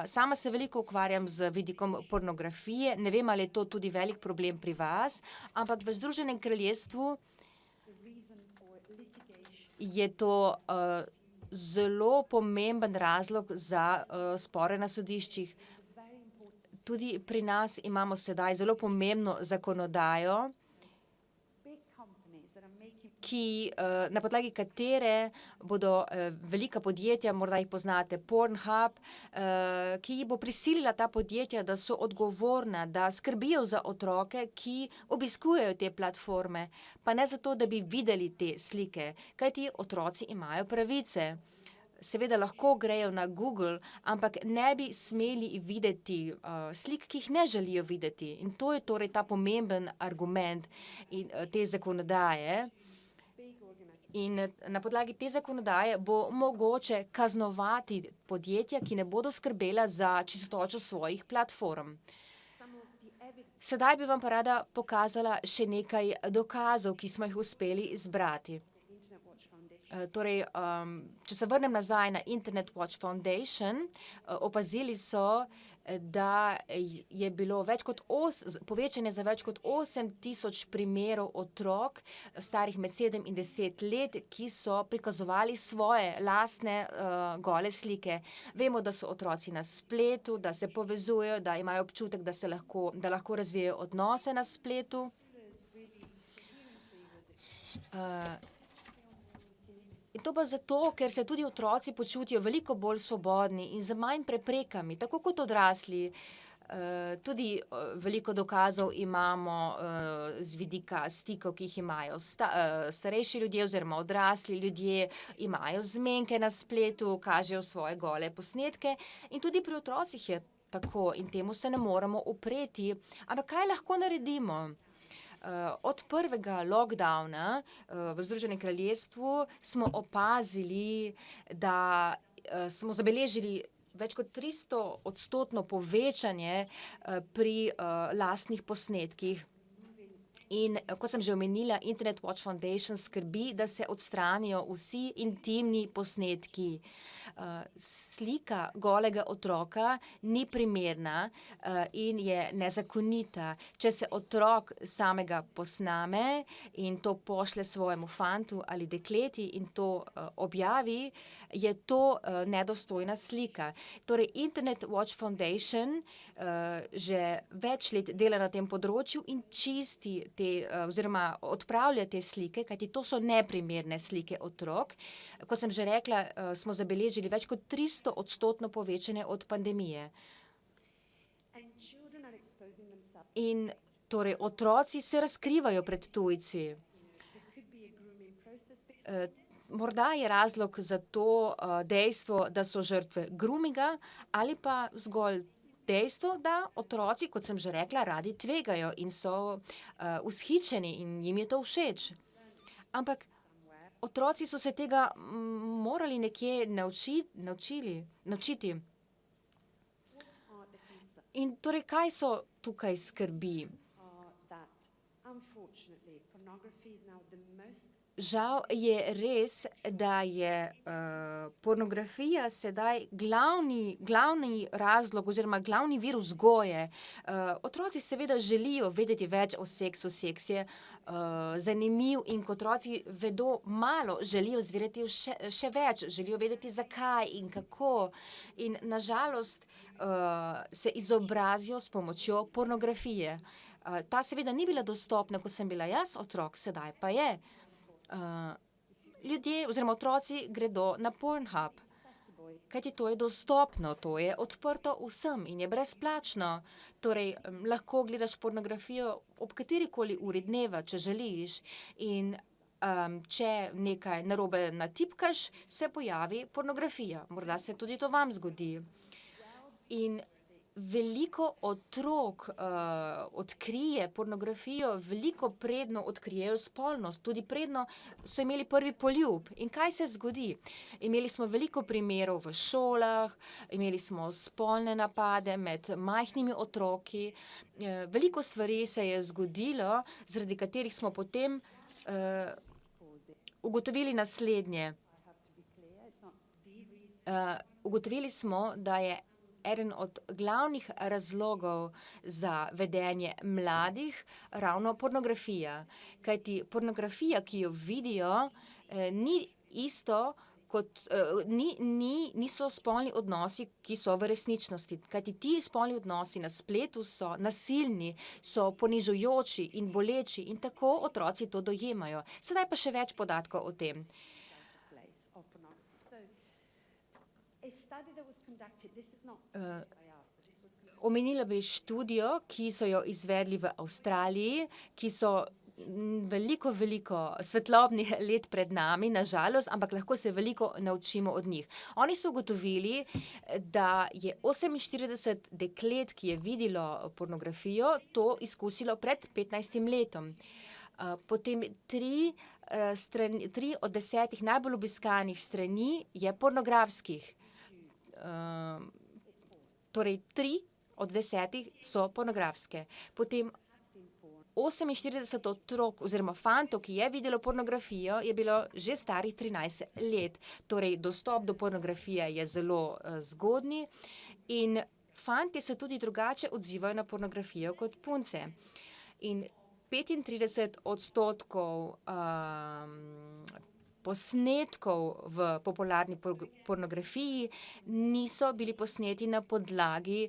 Sama se veliko ukvarjam z vidikom pornografije, ne vem, ali je to tudi velik problem pri vas, ampak v Združenem kraljestvu je to zelo pomemben razlog za spore na sodiščih. Tudi pri nas imamo sedaj zelo pomembno zakonodajo, na podlagi katere bodo velika podjetja, morda jih poznate, Pornhub, ki bo prisilila ta podjetja, da so odgovorna, da skrbijo za otroke, ki obiskujejo te platforme, pa ne zato, da bi videli te slike, kajti otroci imajo pravice. Seveda lahko grejo na Google, ampak ne bi smeli videti slik, ki jih ne želijo videti. In to je torej ta pomemben argument te zakonodaje. In na podlagi te zakonodaje bo mogoče kaznovati podjetja, ki ne bodo skrbela za čistočo svojih platform. Sedaj bi vam pa rada pokazala še nekaj dokazov, ki smo jih uspeli zbrati. Torej, če se vrnem nazaj na Internet Watch Foundation, opazili so, da je bilo povečanje za več kot 8,000 primerov otrok starih med 7 in 10 let, ki so prikazovali svoje lastne gole slike. Vemo, da so otroci na spletu, da se povezujejo, da imajo občutek, da lahko razvijajo odnose na spletu. In to pa zato, ker se tudi otroci počutijo veliko bolj svobodni in z manj preprekami, tako kot odrasli. Tudi veliko dokazov imamo z vidika stikov, ki jih imajo starejši ljudje oziroma odrasli ljudje, imajo zmenke na spletu, kažejo svoje gole posnetke in tudi pri otrocih je tako in temu se ne moremo upreti. Ampak kaj lahko naredimo? Od prvega lockdowna v Združenem kraljestvu smo opazili, da smo zabeležili več kot 300% povečanje pri lastnih posnetkih. In kot sem že omenila, Internet Watch Foundation skrbi, da se odstranijo vsi intimni posnetki. Slika golega otroka ni primerna in je nezakonita. Če se otrok samega posname in to pošlje svojemu fantu ali dekleti in to objavi, je to nedostojna slika. Torej, Internet Watch Foundation že več let dela na tem področju in čisti oziroma odpravlja te slike, kajti to so neprimerne slike otrok. Kot sem že rekla, smo zabeležili več kot 300% povečanje od pandemije. In torej otroci se razkrivajo pred tujci. Morda je razlog za to dejstvo, da so žrtve groominga ali pa zgolj dejstvo, da otroci, kot sem že rekla, radi tvegajo in so vzhičeni in jim je to všeč. Ampak otroci so se tega morali nekje naučiti. In torej, kaj so tukaj skrbi? Žal je res, da je pornografija sedaj glavni razlog oziroma glavni vir vzgoje. Otroci seveda želijo vedeti več o seksu, seks je zanimiv in ko otroci vedo malo, želijo izvedeti še več, želijo vedeti zakaj in kako. In na žalost se izobrazijo s pomočjo pornografije. Ta seveda ni bila dostopna, ko sem bila jaz otrok, sedaj pa je. Ljudje oziroma otroci gredo na Pornhub, kajti to je dostopno, to je odprto vsem in je brezplačno. Torej, lahko gledaš pornografijo ob katerikoli uri dneva, če želiš. In če nekaj narobe natipkaš, se pojavi pornografija. Morda se tudi to vam zgodi. In veliko otrok odkrije pornografijo, veliko predno odkrijejo spolnost, tudi predno so imeli prvi poljub. In kaj se zgodi? Imeli smo veliko primerov v šolah, imeli smo spolne napade med majhnimi otroki. Veliko stvari se je zgodilo, zaradi katerih smo potem ugotovili naslednje. Ugotovili smo, da je eden od glavnih razlogov za vedenje mladih ravno pornografija. Kajti pornografija, ki jo vidijo, ni isto kot niso spolni odnosi, ki so v resničnosti. Kajti ti spolni odnosi na spletu so nasilni, so ponižujoči in boleči in tako otroci to dojemajo. Sedaj pa še več podatkov o tem. Omenila bi študijo, ki so jo izvedli v Avstraliji, ki so veliko svetlobnih let pred nami, na žalost, ampak lahko se veliko naučimo od njih. Oni so ugotovili, da je 48 deklet, ki je videlo pornografijo, to izkusilo pred 15 letom. Potem 3 od 10 najbolj obiskanih strani je pornografskih. Torej 3 od 10 so pornografske. Potem 48 otrok oziroma fantov, ki je videlo pornografijo, je bilo že starih 13 let. Torej, dostop do pornografije je zelo zgodnji in fantje se tudi drugače odzivajo na pornografijo kot punce. In 35% posnetkov v popularni pornografiji niso bili posneti na podlagi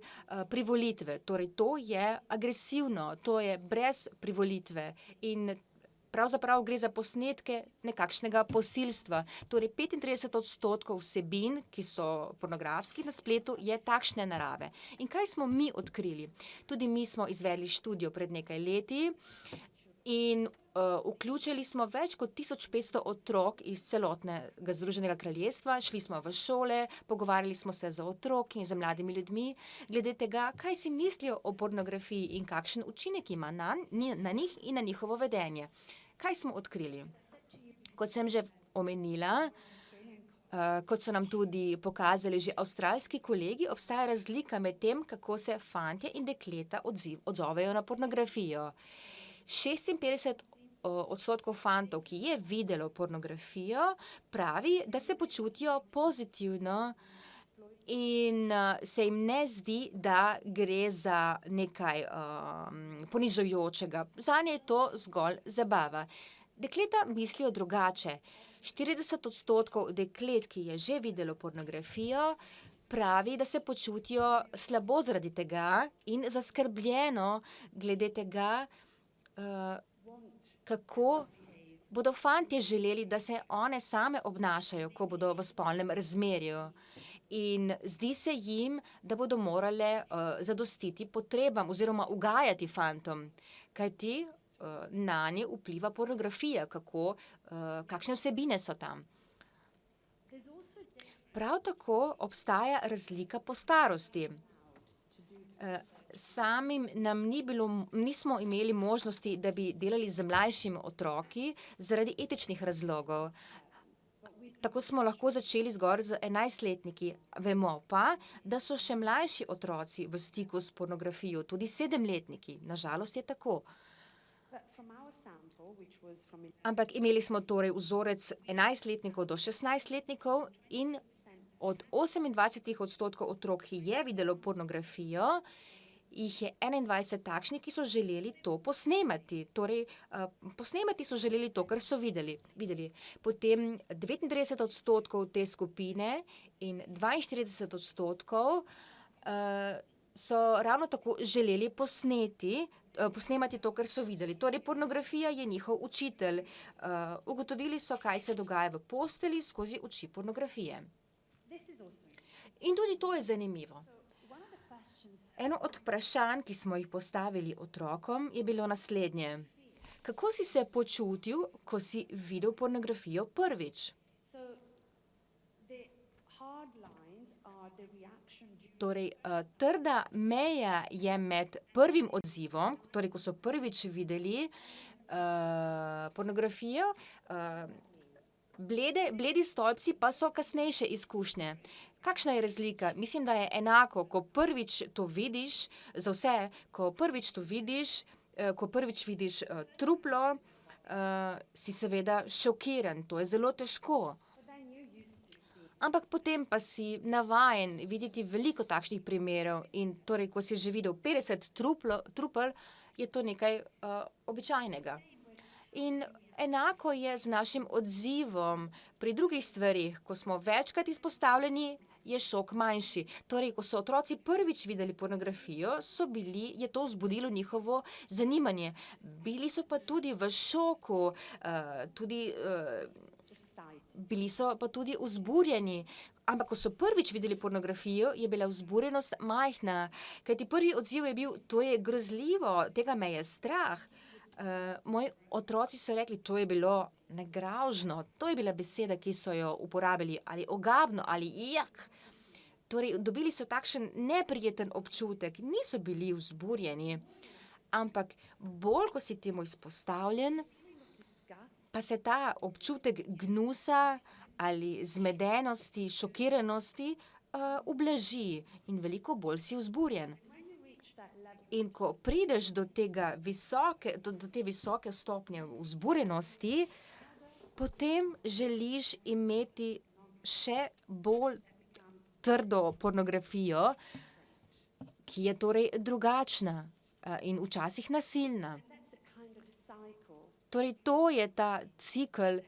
privolitve. Torej, to je agresivno, to je brez privolitve in pravzaprav gre za posnetke nekakšnega posilstva. Torej, 35% vsebin, ki so pornografskih na spletu, je takšne narave. In kaj smo mi odkrili? Tudi mi smo izvedli študijo pred nekaj leti in vključili smo več kot 1500 otrok iz celotnega Združenega kraljestva, šli smo v šole, pogovarjali smo se z otroki in z mladimi ljudmi, glede tega, kaj si mislijo o pornografiji in kakšen učinek ima na njih in na njihovo vedenje. Kaj smo odkrili? Kot sem že omenila, kot so nam tudi pokazali že avstralski kolegi, obstaja razlika med tem, kako se fantje in dekleta odzovejo na pornografijo. 56% fantov, ki je videlo pornografijo, pravi, da se počutijo pozitivno in se jim ne zdi, da gre za nekaj ponižujočega. Zanje je to zgolj zabava. Dekleta mislijo drugače. 40% deklet, ki je že videlo pornografijo, pravi, da se počutijo slabo zaradi tega in zaskrbljeno glede tega, kako bodo fantje želeli, da se one same obnašajo, ko bodo v spolnem razmerju. In zdi se jim, da bodo morale zadostiti potrebam oziroma ugajati fantom, kajti nanje vpliva pornografija, kakšne vsebine so tam. Prav tako obstaja razlika po starosti. Samim nam nismo imeli možnosti, da bi delali z mlajšimi otroki zaradi etičnih razlogov. Tako smo lahko začeli zgolj z 11-letniki. Vemo pa, da so še mlajši otroci v stiku s pornografijo, tudi 7-letniki. Nažalost je tako. Ampak imeli smo torej vzorec 11-letnikov do 16-letnikov in od 28% otrok, ki je videlo pornografijo, jih je 21 takšnih, ki so želeli to posnemati. Torej, posnemati so želeli to, kar so videli. Potem 39% te skupine in 42% so ravno tako želeli posnemati to, kar so videli. Torej, pornografija je njihov učitelj. Ugotovili so, kaj se dogaja v postelji skozi oči pornografije. In tudi to je zanimivo. Eno od vprašanj, ki smo jih postavili otrokom, je bilo naslednje. Kako si se počutil, ko si videl pornografijo prvič? Torej, trda meja je med prvim odzivom, torej, ko so prvič videli pornografijo, bledi stolpci pa so kasnejše izkušnje. Kakšna je razlika? Mislim, da je enako, ko prvič to vidiš, za vse, ko prvič to vidiš, ko prvič vidiš truplo, si seveda šokiran, to je zelo težko. Ampak potem pa si navajen videti veliko takšnih primerov in torej, ko si že videl 50 trupel, je to nekaj običajnega. In enako je z našim odzivom pri drugih stvarih, ko smo večkrat izpostavljeni, je šok manjši. Torej, ko so otroci prvič videli pornografijo, je to vzbudilo njihovo zanimanje. Bili so pa tudi v šoku, bili so pa tudi vzburjeni. Ampak, ko so prvič videli pornografijo, je bila vzburjenost majhna. Kajti prvi odziv je bil, to je grozljivo, tega me je strah. Moji otroci so rekli, to je bilo negravžno, to je bila beseda, ki so jo uporabili, ali ogabno, ali jak. Torej, dobili so takšen neprijeten občutek, niso bili vzburjeni, ampak bolj, ko si temu izpostavljen, pa se ta občutek gnusa ali zmedenosti, šokiranosti ublaži in veliko bolj si vzburjen. In ko prideš do te visoke stopnje vzburenosti, potem želiš imeti še bolj trdo pornografijo, ki je torej drugačna in včasih nasilna. Torej, to je ta cikel,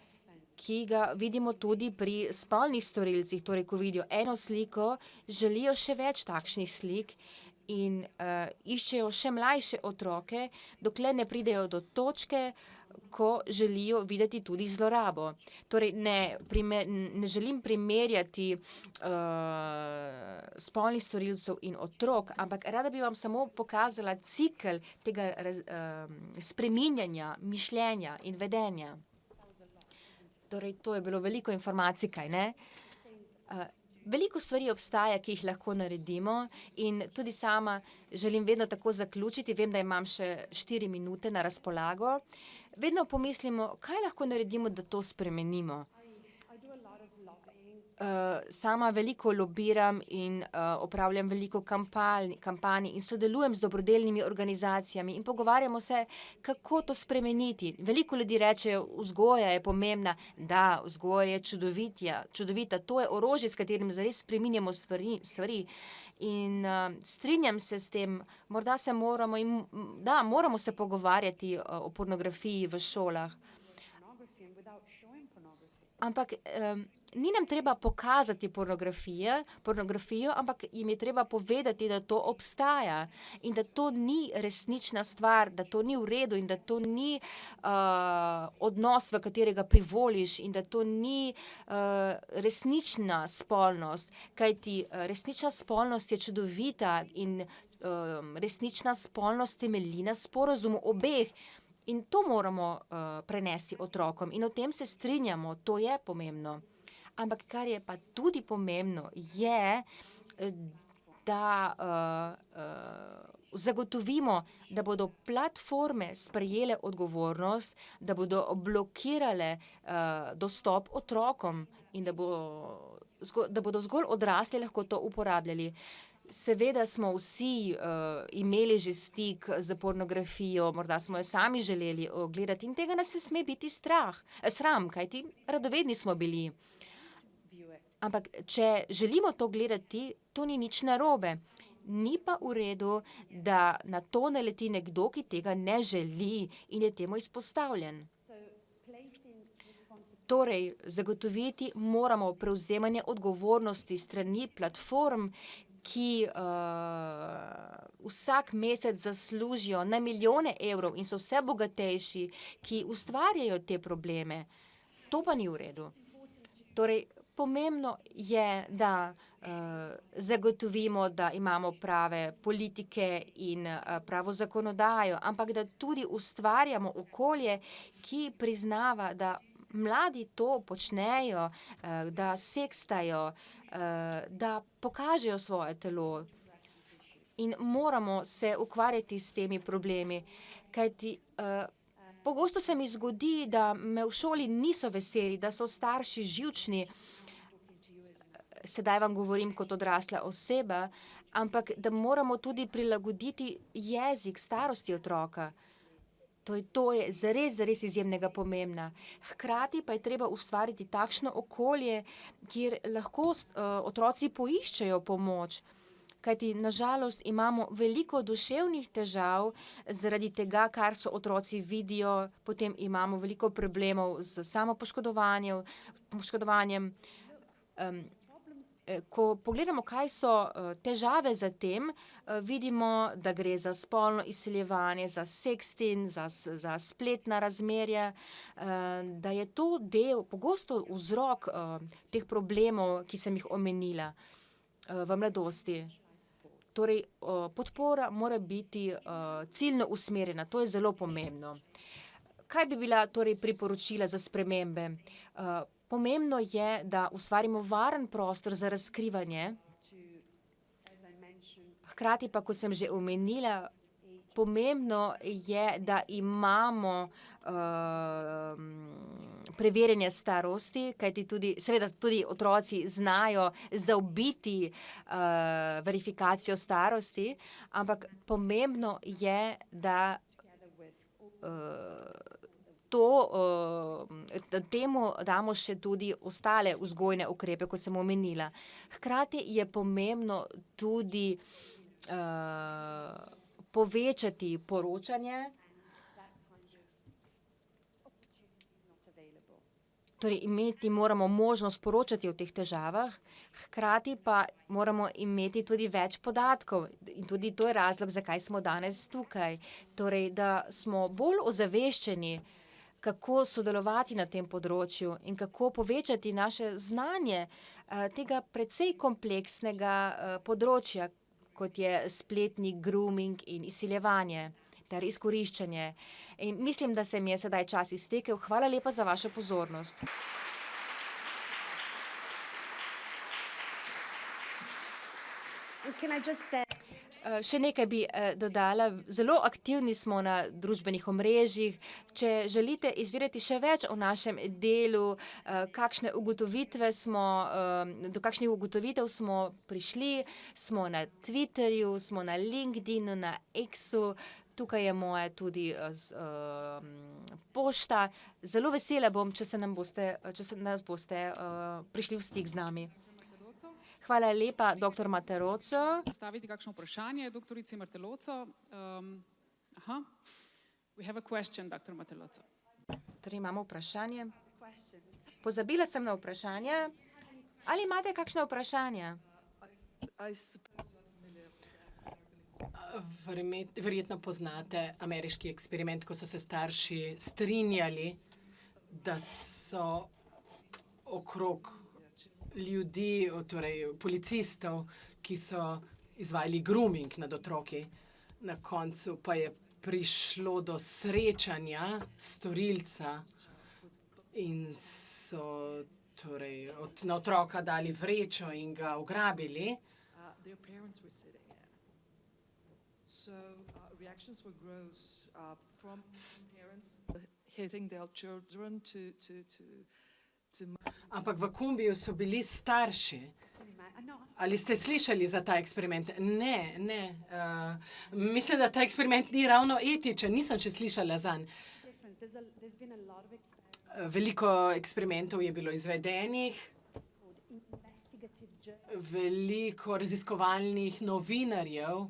ki ga vidimo tudi pri spolnih storilcih. Torej, ko vidijo eno sliko, želijo še več takšnih slik in iščejo še mlajše otroke, dokler ne pridejo do točke, ko želijo videti tudi zlorabo. Torej, ne želim primerjati spolnih storilcev in otrok, ampak rada bi vam samo pokazala cikel tega spreminjanja mišljenja in vedenja. Torej, to je bilo veliko informacij, kaj ne? Veliko stvari obstaja, ki jih lahko naredimo in tudi sama želim vedno tako zaključiti, vem, da imam še 4 minute na razpolago. Vedno pomislimo, kaj lahko naredimo, da to spremenimo. Sama veliko lobiram in opravljam veliko kampanj in sodelujem z dobrodelnimi organizacijami in pogovarjamo se, kako to spremeniti. Veliko ljudi rečejo, vzgoja je pomembna. Da, vzgoja je čudovita. To je orožje, s katerim zares spreminjamo stvari. In strinjam se s tem, morda se moramo se pogovarjati o pornografiji v šolah. Ampak ni nam treba pokazati pornografijo, ampak jim je treba povedati, da to obstaja in da to ni resnična stvar, da to ni v redu in da to ni odnos, v katerega privoliš in da to ni resnična spolnost, kajti resnična spolnost je čudovita in resnična spolnost temelji na sporazumu obeh. In to moramo prenesti otrokom in o tem se strinjamo, to je pomembno. Ampak kar je pa tudi pomembno, je, da zagotovimo, da bodo platforme sprejele odgovornost, da bodo blokirale dostop otrokom in da bodo zgolj odrasli lahko to uporabljali. Seveda smo vsi imeli že stik z pornografijo, morda smo jo sami želeli gledati in tega nas ne sme biti sram, kajti radovedni smo bili. Ampak če želimo to gledati, to ni nič narobe. Ni pa v redu, da na to naleti nekdo, ki tega ne želi in je temu izpostavljen. Torej, zagotoviti moramo prevzemanje odgovornosti strani platform, ki vsak mesec zaslužijo na milijone evrov in so vse bogatejši, ki ustvarjajo te probleme. To pa ni v redu. Torej, pomembno je, da zagotovimo, da imamo prave politike in pravo zakonodajo, ampak da tudi ustvarjamo okolje, ki priznava, da mladi to počnejo, da sekstajo, da pokažejo svoje telo. In moramo se ukvarjati s temi problemi, kajti pogosto se mi zgodi, da me v šoli niso veseli, da so starši živčni. Sedaj vam govorim kot odrasla oseba, ampak da moramo tudi prilagoditi jezik starosti otroka. To je zares izjemnega pomembna. Hkrati pa je treba ustvariti takšno okolje, kjer lahko otroci poiščejo pomoč. Kajti na žalost imamo veliko duševnih težav zaradi tega, kar so otroci vidijo, potem imamo veliko problemov z samopoškodovanjem. Ko pogledamo, kaj so težave za tem, vidimo, da gre za spolno izsiljevanje, za sexting, za spletna razmerja, da je to pogosto vzrok teh problemov, ki sem jih omenila v mladosti. Torej, podpora mora biti ciljno usmerjena, to je zelo pomembno. Kaj bi bila torej priporočila za spremembe? Pomembno je, da ustvarimo varen prostor za razkrivanje. Hkrati pa, kot sem že omenila, pomembno je, da imamo preverjanje starosti, kajti seveda tudi otroci znajo zaobiti verifikacijo starosti, ampak pomembno je, da da temu damo še tudi ostale vzgojne ukrepe, kot sem omenila. Hkrati je pomembno tudi povečati poročanje, torej imeti moramo možnost poročati o teh težavah, hkrati pa moramo imeti tudi več podatkov in tudi to je razlog, zakaj smo danes tukaj. Torej, da smo bolj ozaveščeni, kako sodelovati na tem področju in kako povečati naše znanje tega precej kompleksnega področja, kot je spletni grooming in izsiljevanje ter izkoriščanje. In mislim, da se mi je sedaj čas iztekel. Hvala lepa za vašo pozornost. And can I just say, Še nekaj bi dodala. Zelo aktivni smo na družbenih omrežjih. Če želite izvedeti še več o našem delu, do kakšnih ugotovitev smo prišli, smo na Twitterju, smo na LinkedInu, na X-u, tukaj je moja tudi pošta. Zelo vesela bom, če nas boste prišli v stik z nami. Hvala lepa, dr. Materoco. Postaviti kakšno vprašanje doktorici Martelloco. We have a question, Dr. Martelloco. Torej imamo vprašanje. Pozabila sem na vprašanje. Ali imate kakšna vprašanja? Verjetno poznate ameriški eksperiment, ko so se starši strinjali, da so okrog ljudi, torej policistov, ki so izvajali grooming nad otroki. Na koncu pa je prišlo do srečanja storilca in so torej na otroka dali vrečo in ga ugrabili. Their parents were sitting in. So reactions were gross from parents hitting their children Ampak v kombiju so bili starši. Ali ste slišali za ta eksperiment? Ne. Mislim, da ta eksperiment ni ravno etičen. Nisem še slišala zanj. Veliko eksperimentov je bilo izvedenih. Veliko raziskovalnih novinarjev.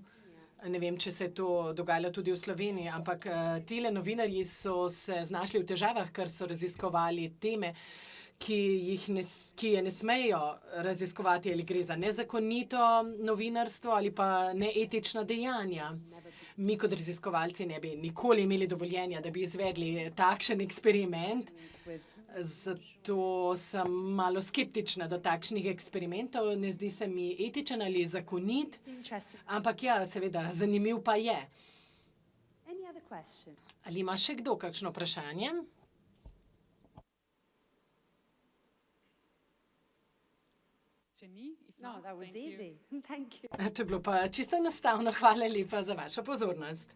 Ne vem, če se je to dogajalo tudi v Sloveniji, ampak tile novinarji so se znašli v težavah, ker so raziskovali teme, ki je ne smejo raziskovati, ali gre za nezakonito novinarstvo ali pa neetična dejanja. Mi kot raziskovalci ne bi nikoli imeli dovoljenja, da bi izvedli takšen eksperiment, zato sem malo skeptična do takšnih eksperimentov. Ne zdi se mi etičen ali zakonit, ampak ja, seveda, zanimiv pa je. Ali ima še kdo kakšno vprašanje? Če ni, No, that was easy. Thank you. To je bilo pa čisto enostavno. Hvala lepa za vašo pozornost.